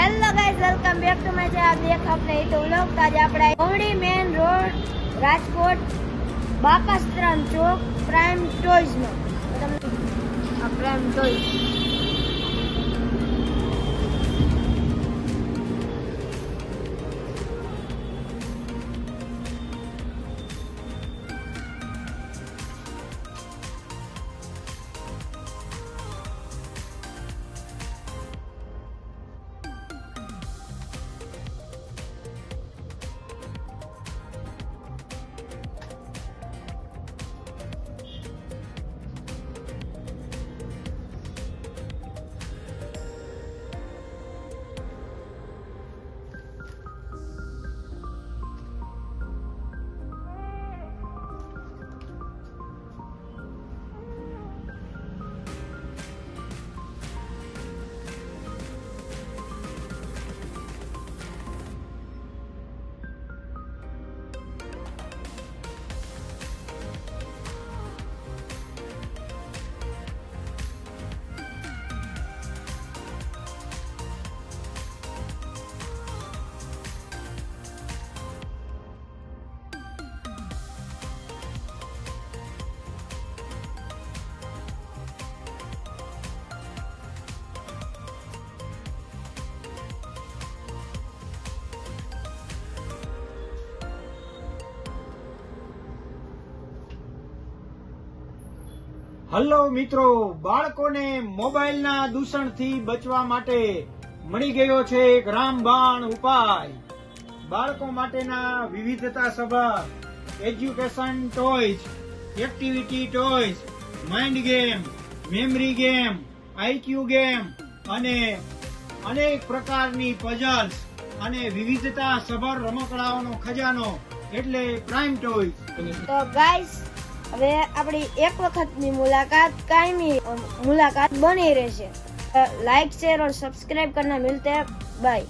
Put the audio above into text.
Hello guys, welcome back to my channel. आप देख अपने ही तो व्लॉग आज આપણે Kovdi main road Rajkot Bapasitaram chowk prime toys માં તમને પ્રાઇમ ટોયઝ હલો મિત્રો, બાળકોને મોબાઈલના દૂષણથી બચવા માટે મળી ગયો છે એક રામબાણ ઉપાય। બાળકો માટેના વિવિધતાસભર education toys, activity toys, mind game, memory game, IQ game અને અનેક પ્રકારની પઝલ્સ અને વિવિધતાસભર રમકડાઓનો ખજાનો એટલે પ્રાઇમ ટોયઝ। તો ગાઈસ, હવે આપણી એક વખતની મુલાકાત કાયમી મુલાકાત બની રહેશે। लाइक शेयर और सब्सक्राइब करना मिलते हैं। बाय।